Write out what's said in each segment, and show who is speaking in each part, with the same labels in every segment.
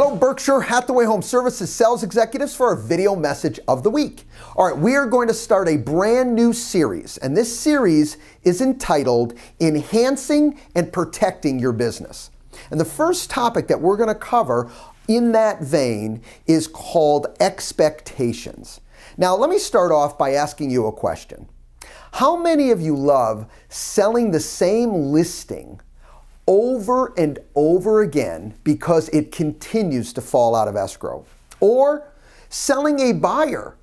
Speaker 1: Hello, Berkshire Hathaway Home Services sales executives for our video message of the week. All right, we are going to start a brand new series, and this series is entitled Enhancing and Protecting Your Business. And the first topic that we're going to cover in that vein is called expectations. Now, let me start off by asking you a question. How many of you love selling the same listing over and over again because it continues to fall out of escrow? Or selling a buyer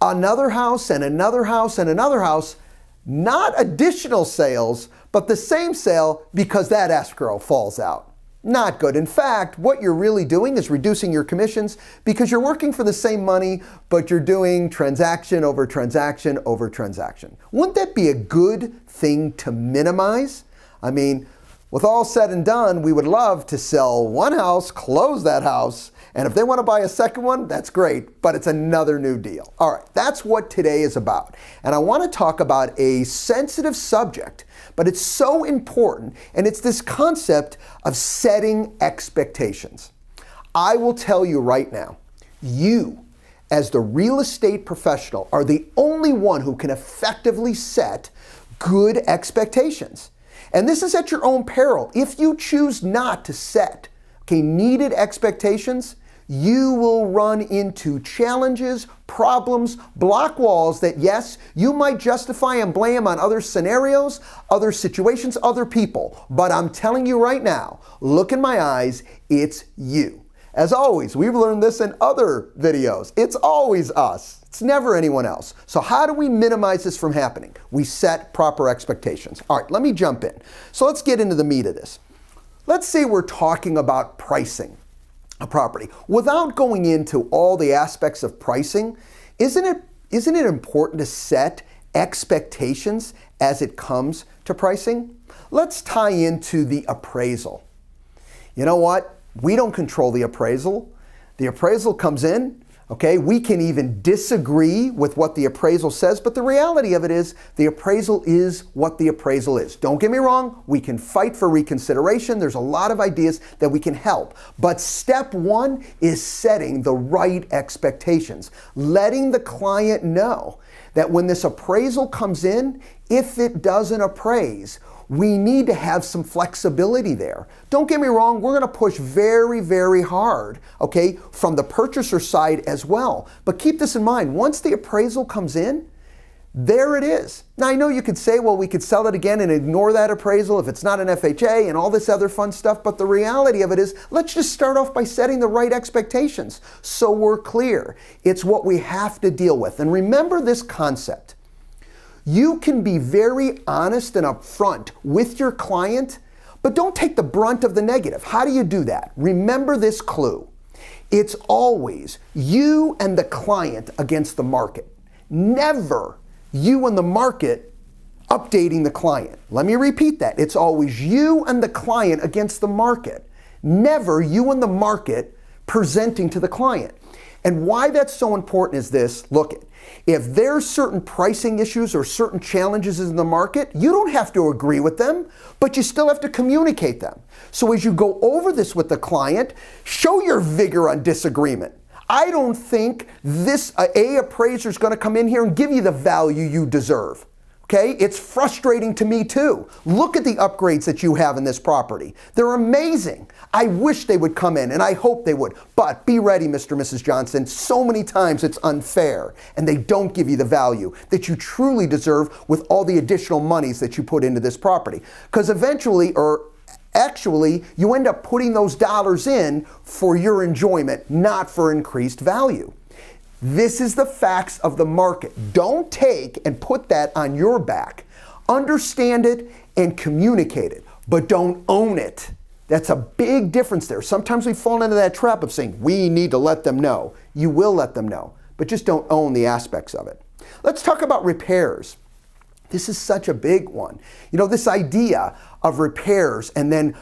Speaker 1: another house and another house and another house, not additional sales, but the same sale because that escrow falls out? Not good. In fact, what you're really doing is reducing your commissions because you're working for the same money, but you're doing transaction over transaction over transaction. Wouldn't that be a good thing to minimize? I mean, with all said and done, we would love to sell one house, close that house, and if they want to buy a second one, that's great, but it's another new deal. All right, that's what today is about. And I want to talk about a sensitive subject, but it's so important, and it's this concept of setting expectations. I will tell you right now, you, as the real estate professional, are the only one who can effectively set good expectations. And this is at your own peril. If you choose not to set needed expectations, you will run into challenges, problems, block walls that, yes, you might justify and blame on other scenarios, other situations, other people. But I'm telling you right now, look in my eyes, it's you. As always, we've learned this in other videos. It's always us. It's never anyone else. So how do we minimize this from happening? We set proper expectations. All right, let me jump in. So let's get into the meat of this. Let's say we're talking about pricing a property. Without going into all the aspects of pricing, isn't it important to set expectations as it comes to pricing? Let's tie into the appraisal. You know what? We don't control the appraisal. The appraisal comes in, okay? We can even disagree with what the appraisal says, but the reality of it is the appraisal is what the appraisal is. Don't get me wrong, we can fight for reconsideration. There's a lot of ideas that we can help. But step one is setting the right expectations, letting the client know that when this appraisal comes in, if it doesn't appraise, we need to have some flexibility there. Don't get me wrong, we're going to push very, very hard, okay, from the purchaser side as well. But keep this in mind, once the appraisal comes in, there it is. Now, I know you could say, well, we could sell it again and ignore that appraisal if it's not an FHA and all this other fun stuff, but the reality of it is, let's just start off by setting the right expectations so we're clear. It's what we have to deal with. And remember this concept. You can be very honest and upfront with your client, but don't take the brunt of the negative. How do you do that? Remember this clue. It's always you and the client against the market. Never you and the market updating the client. Let me repeat that. It's always you and the client against the market. Never you and the market presenting to the client. And why that's so important is this. Look, if there's certain pricing issues or certain challenges in the market, you don't have to agree with them, but you still have to communicate them. So as you go over this with the client, show your vigor on disagreement. I don't think this appraiser is going to come in here and give you the value you deserve. Okay, it's frustrating to me too. Look at the upgrades that you have in this property. They're amazing. I wish they would come in and I hope they would. But be ready, Mr. and Mrs. Johnson. So many times it's unfair and they don't give you the value that you truly deserve with all the additional monies that you put into this property. Because eventually, or actually, you end up putting those dollars in for your enjoyment, not for increased value. This is the facts of the market. Don't take and put that on your back. Understand it and communicate it, but don't own it. That's a big difference there. Sometimes we fall into that trap of saying, we need to let them know. You will let them know, but just don't own the aspects of it. Let's talk about repairs. This is such a big one. You know, this idea of repairs and then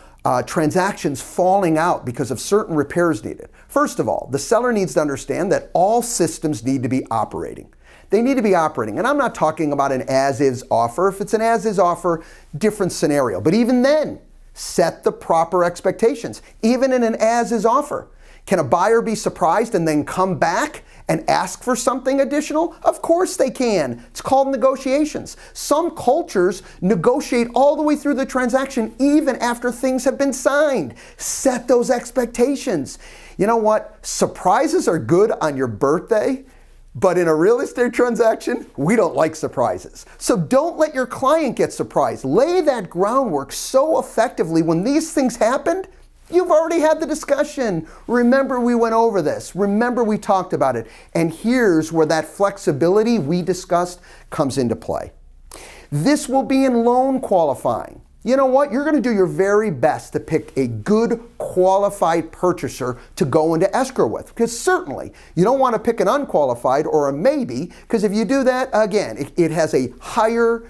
Speaker 1: transactions falling out because of certain repairs needed. First of all, the seller needs to understand that all systems need to be operating. They need to be operating. And I'm not talking about an as-is offer. If it's an as-is offer, different scenario. But even then, set the proper expectations, even in an as-is offer. Can a buyer be surprised and then come back and ask for something additional? Of course they can. It's called negotiations. Some cultures negotiate all the way through the transaction even after things have been signed. Set those expectations. You know what? Surprises are good on your birthday, but in a real estate transaction, we don't like surprises. So don't let your client get surprised. Lay that groundwork so effectively when these things happened. You've already had the discussion. Remember, we went over this. Remember, we talked about it. And here's where that flexibility we discussed comes into play. This will be in loan qualifying. You know what? You're going to do your very best to pick a good qualified purchaser to go into escrow with. Because certainly, you don't want to pick an unqualified or a maybe, because if you do that, again, it has a higher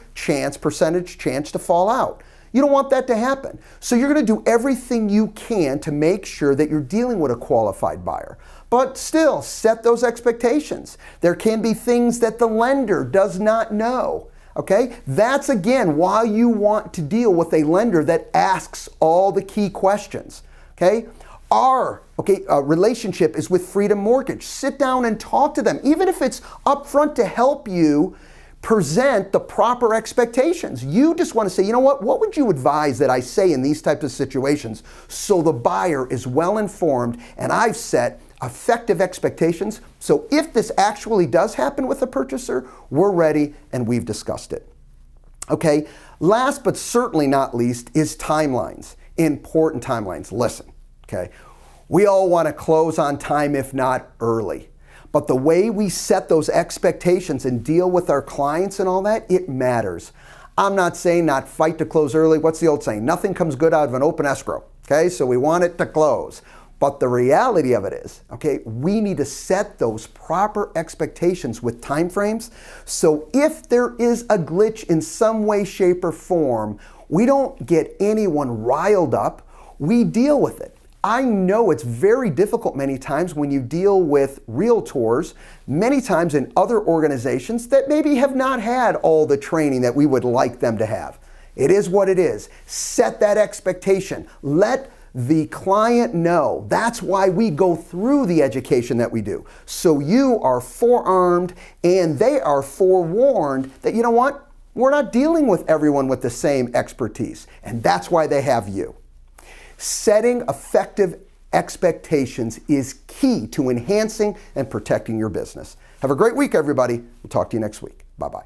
Speaker 1: percentage chance to fall out. You don't want that to happen. So you're going to do everything you can to make sure that you're dealing with a qualified buyer. But still, set those expectations. There can be things that the lender does not know. Okay? That's again why you want to deal with a lender that asks all the key questions. Okay? Our relationship is with Freedom Mortgage. Sit down and talk to them, even if it's upfront to help you present the proper expectations. You just want to say, you know what would you advise that I say in these types of situations so the buyer is well informed and I've set effective expectations. So if this actually does happen with a purchaser, we're ready and we've discussed it. Okay, last but certainly not least is timelines, important timelines. Listen, okay, we all want to close on time, if not early. But the way we set those expectations and deal with our clients and all that, it matters. I'm not saying not fight to close early. What's the old saying? Nothing comes good out of an open escrow. Okay, so we want it to close. But the reality of it is, okay, we need to set those proper expectations with timeframes. So if there is a glitch in some way, shape, or form, we don't get anyone riled up. We deal with it. I know it's very difficult many times when you deal with realtors, many times in other organizations that maybe have not had all the training that we would like them to have. It is what it is. Set that expectation. Let the client know. That's why we go through the education that we do. So you are forearmed and they are forewarned that, you know what? We're not dealing with everyone with the same expertise. And that's why they have you. Setting effective expectations is key to enhancing and protecting your business. Have a great week, everybody. We'll talk to you next week. Bye-bye.